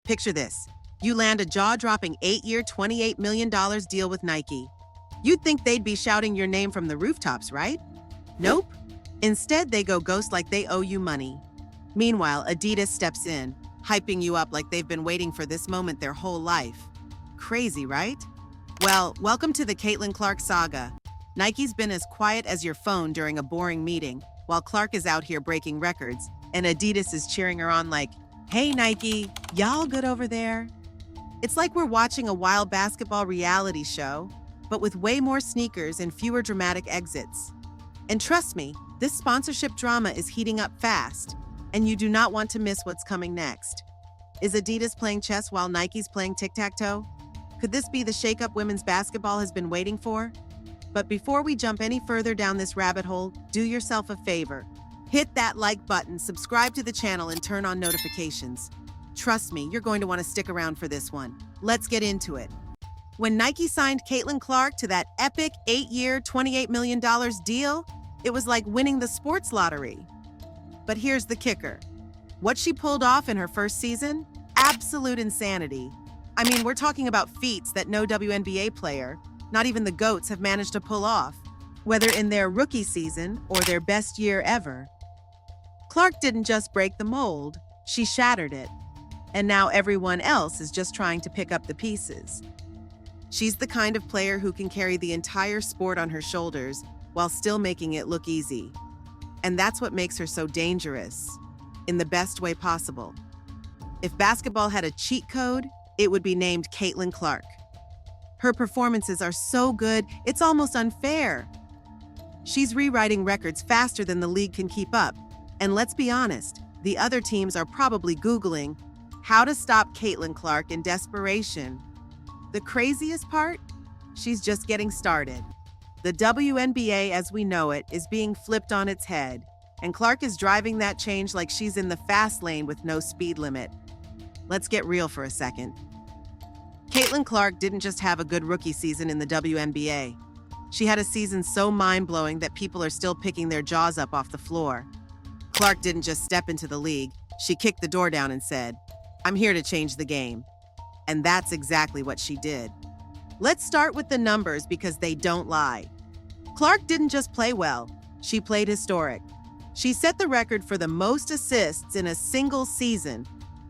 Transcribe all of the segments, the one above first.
Picture this. You land a jaw-dropping 8-year, $28 million deal with Nike. You'd think they'd be shouting your name from the rooftops, right? Nope. Instead, they go ghost like they owe you money. Meanwhile, Adidas steps in, hyping you up like they've been waiting for this moment their whole life. Crazy, right? Well, welcome to the Caitlin Clark saga. Nike's been as quiet as your phone during a boring meeting, while Clark is out here breaking records, and Adidas is cheering her on like, "Hey Nike, y'all good over there?" It's like we're watching a wild basketball reality show, but with way more sneakers and fewer dramatic exits. And trust me, this sponsorship drama is heating up fast, and you do not want to miss what's coming next. Is Adidas playing chess while Nike's playing tic-tac-toe? Could this be the shakeup women's basketball has been waiting for? But before we jump any further down this rabbit hole, do yourself a favor. Hit that like button, subscribe to the channel, and turn on notifications. Trust me, you're going to want to stick around for this one. Let's get into it. When Nike signed Caitlin Clark to that epic 8-year, $28 million deal, it was like winning the sports lottery. But here's the kicker. What she pulled off in her first season? Absolute insanity. I mean, we're talking about feats that no WNBA player, not even the GOATs, have managed to pull off, whether in their rookie season or their best year ever. Clark didn't just break the mold, she shattered it. And now everyone else is just trying to pick up the pieces. She's the kind of player who can carry the entire sport on her shoulders while still making it look easy. And that's what makes her so dangerous, in the best way possible. If basketball had a cheat code, it would be named Caitlin Clark. Her performances are so good, it's almost unfair. She's rewriting records faster than the league can keep up. And let's be honest, the other teams are probably Googling how to stop Caitlin Clark in desperation. The craziest part? She's just getting started. The WNBA as we know it is being flipped on its head, and Clark is driving that change like she's in the fast lane with no speed limit. Let's get real for a second. Caitlin Clark didn't just have a good rookie season in the WNBA. She had a season so mind-blowing that people are still picking their jaws up off the floor. Clark didn't just step into the league, she kicked the door down and said, "I'm here to change the game." And that's exactly what she did. Let's start with the numbers because they don't lie. Clark didn't just play well, she played historic. She set the record for the most assists in a single season.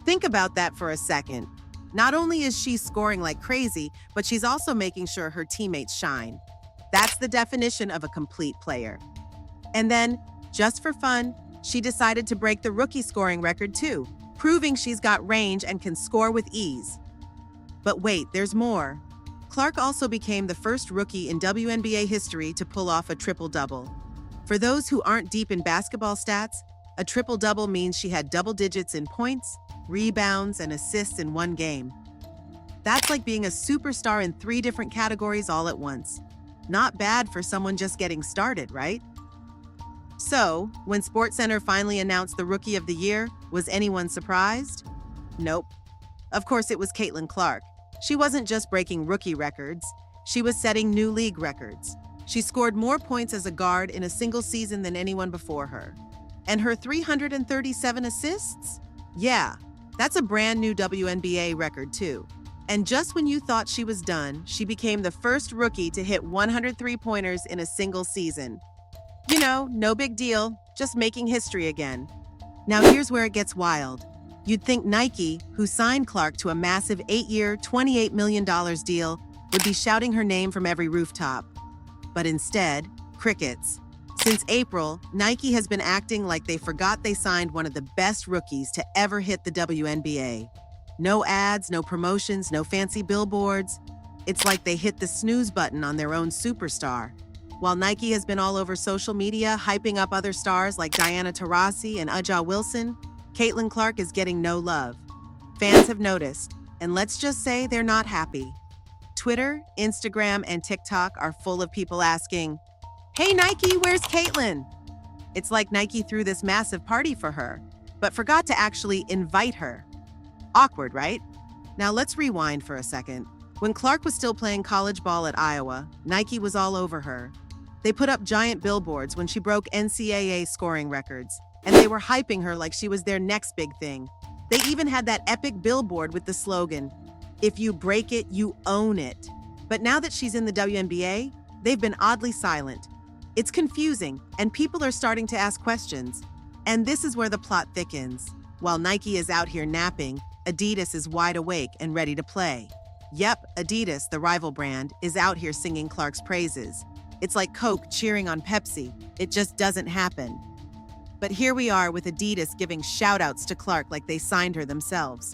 Think about that for a second. Not only is she scoring like crazy, but she's also making sure her teammates shine. That's the definition of a complete player. And then, just for fun, she decided to break the rookie scoring record too, proving she's got range and can score with ease. But wait, there's more. Clark also became the first rookie in WNBA history to pull off a triple-double. For those who aren't deep in basketball stats, a triple-double means she had double digits in points, rebounds, and assists in one game. That's like being a superstar in 3 different categories all at once. Not bad for someone just getting started, right? So, when SportsCenter finally announced the Rookie of the Year, was anyone surprised? Nope. Of course, it was Caitlin Clark. She wasn't just breaking rookie records, she was setting new league records. She scored more points as a guard in a single season than anyone before her. And her 337 assists? Yeah, that's a brand new WNBA record too. And just when you thought she was done, she became the first rookie to hit 100 three-pointers in a single season. You know, no big deal, just making history again. Now here's where it gets wild. You'd think Nike, who signed Clark to a massive 8-year, $28 million deal, would be shouting her name from every rooftop. But instead, crickets. Since April, Nike has been acting like they forgot they signed one of the best rookies to ever hit the WNBA. No ads, no promotions, no fancy billboards. It's like they hit the snooze button on their own superstar. While Nike has been all over social media hyping up other stars like Diana Taurasi and A'ja Wilson, Caitlin Clark is getting no love. Fans have noticed, and let's just say they're not happy. Twitter, Instagram, and TikTok are full of people asking, "Hey Nike, where's Caitlin?" It's like Nike threw this massive party for her, but forgot to actually invite her. Awkward, right? Now let's rewind for a second. When Clark was still playing college ball at Iowa, Nike was all over her. They put up giant billboards when she broke NCAA scoring records, and they were hyping her like she was their next big thing. They even had that epic billboard with the slogan, "If you break it, you own it." But now that she's in the WNBA, they've been oddly silent. It's confusing, and people are starting to ask questions. And this is where the plot thickens. While Nike is out here napping, Adidas is wide awake and ready to play. Yep, Adidas, the rival brand, is out here singing Clark's praises. It's like Coke cheering on Pepsi. It just doesn't happen. But here we are with Adidas giving shout-outs to Clark like they signed her themselves.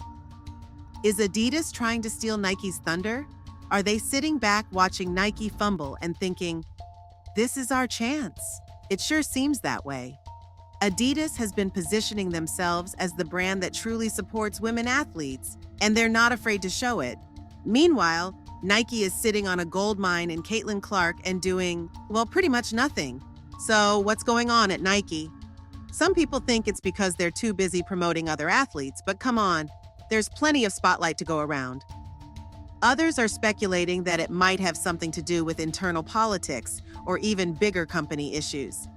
Is Adidas trying to steal Nike's thunder? Are they sitting back watching Nike fumble and thinking, "This is our chance"? It sure seems that way. Adidas has been positioning themselves as the brand that truly supports women athletes, and they're not afraid to show it. Meanwhile, Nike is sitting on a gold mine in Caitlin Clark and doing, well, pretty much nothing. So what's going on at Nike? Some people think it's because they're too busy promoting other athletes, but come on, there's plenty of spotlight to go around. Others are speculating that it might have something to do with internal politics or even bigger company issues.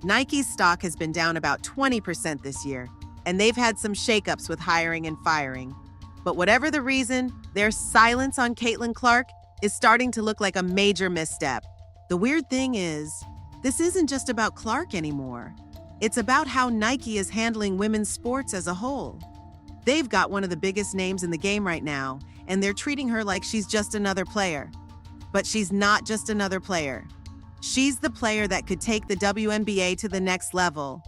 Nike's stock has been down about 20% this year, and they've had some shakeups with hiring and firing. But whatever the reason, their silence on Caitlin Clark is starting to look like a major misstep. The weird thing is, this isn't just about Clark anymore. It's about how Nike is handling women's sports as a whole. They've got one of the biggest names in the game right now, and they're treating her like she's just another player. But she's not just another player. She's the player that could take the WNBA to the next level.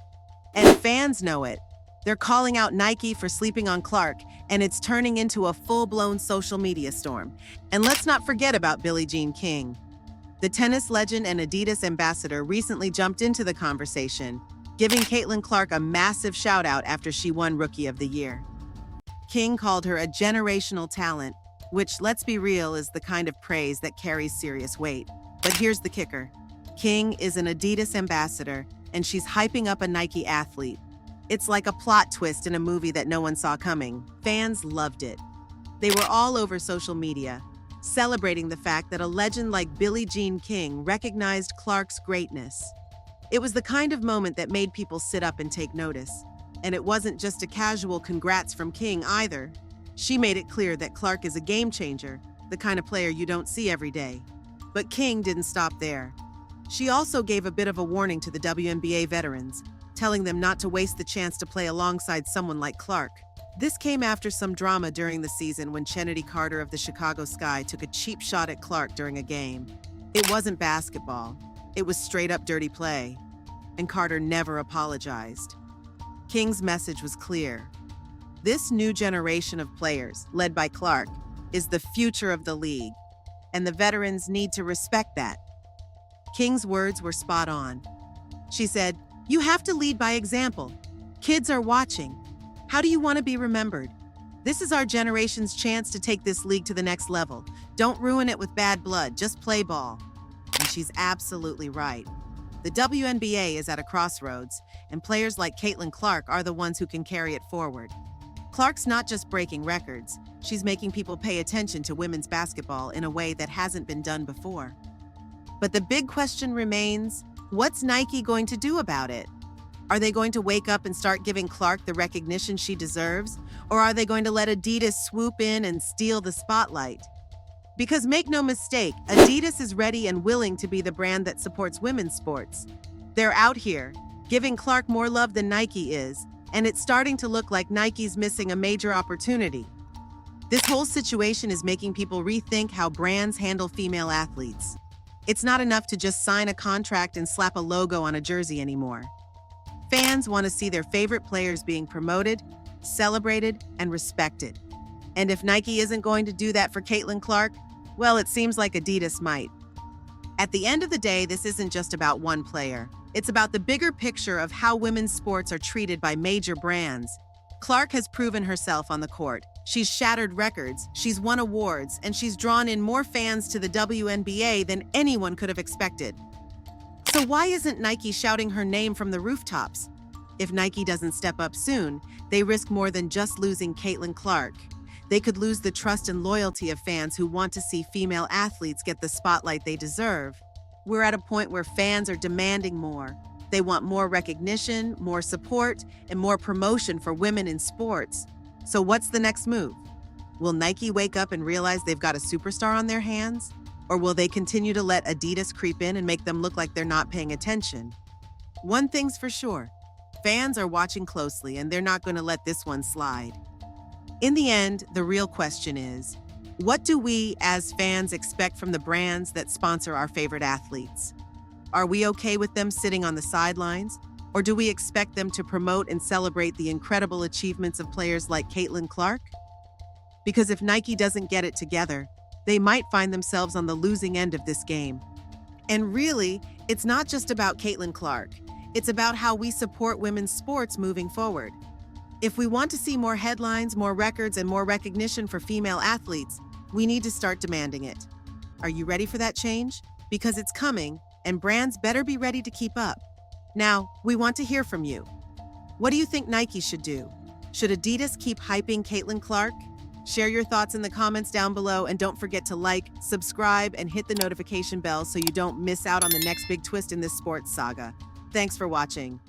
And fans know it. They're calling out Nike for sleeping on Clark, and it's turning into a full-blown social media storm. And let's not forget about Billie Jean King. The tennis legend and Adidas ambassador recently jumped into the conversation, giving Caitlin Clark a massive shout-out after she won Rookie of the Year. King called her a generational talent, which, let's be real, is the kind of praise that carries serious weight. But here's the kicker. King is an Adidas ambassador, and she's hyping up a Nike athlete. It's like a plot twist in a movie that no one saw coming. Fans loved it. They were all over social media, celebrating the fact that a legend like Billie Jean King recognized Clark's greatness. It was the kind of moment that made people sit up and take notice. And it wasn't just a casual congrats from King either. She made it clear that Clark is a game changer, the kind of player you don't see every day. But King didn't stop there. She also gave a bit of a warning to the WNBA veterans, telling them not to waste the chance to play alongside someone like Clark. This came after some drama during the season when Chennedy Carter of the Chicago Sky took a cheap shot at Clark during a game. It wasn't basketball. It was straight-up dirty play. And Carter never apologized. King's message was clear. This new generation of players, led by Clark, is the future of the league, and the veterans need to respect that. King's words were spot on. She said, "You have to lead by example. Kids are watching. How do you want to be remembered? This is our generation's chance to take this league to the next level. Don't ruin it with bad blood, just play ball." And she's absolutely right. The WNBA is at a crossroads, and players like Caitlin Clark are the ones who can carry it forward. Clark's not just breaking records, she's making people pay attention to women's basketball in a way that hasn't been done before. But the big question remains, what's Nike going to do about it? Are they going to wake up and start giving Clark the recognition she deserves? Or are they going to let Adidas swoop in and steal the spotlight? Because make no mistake, Adidas is ready and willing to be the brand that supports women's sports. They're out here, giving Clark more love than Nike is, and it's starting to look like Nike's missing a major opportunity. This whole situation is making people rethink how brands handle female athletes. It's not enough to just sign a contract and slap a logo on a jersey anymore. Fans want to see their favorite players being promoted, celebrated, and respected. And if Nike isn't going to do that for Caitlin Clark, well, it seems like Adidas might. At the end of the day, this isn't just about one player. It's about the bigger picture of how women's sports are treated by major brands. Clark has proven herself on the court. She's shattered records, she's won awards, and she's drawn in more fans to the WNBA than anyone could have expected. So why isn't Nike shouting her name from the rooftops? If Nike doesn't step up soon, they risk more than just losing Caitlin Clark. They could lose the trust and loyalty of fans who want to see female athletes get the spotlight they deserve. We're at a point where fans are demanding more. They want more recognition, more support, and more promotion for women in sports. So what's the next move? Will Nike wake up and realize they've got a superstar on their hands? Or will they continue to let Adidas creep in and make them look like they're not paying attention? One thing's for sure, fans are watching closely and they're not going to let this one slide. In the end, the real question is, what do we as fans expect from the brands that sponsor our favorite athletes? Are we okay with them sitting on the sidelines? Or do we expect them to promote and celebrate the incredible achievements of players like Caitlin Clark? Because if Nike doesn't get it together, they might find themselves on the losing end of this game. And really, it's not just about Caitlin Clark. It's about how we support women's sports moving forward. If we want to see more headlines, more records, and more recognition for female athletes, we need to start demanding it. Are you ready for that change? Because it's coming, and brands better be ready to keep up. Now, we want to hear from you. What do you think Nike should do? Should Adidas keep hyping Caitlin Clark? Share your thoughts in the comments down below, and don't forget to like, subscribe, and hit the notification bell so you don't miss out on the next big twist in this sports saga. Thanks for watching.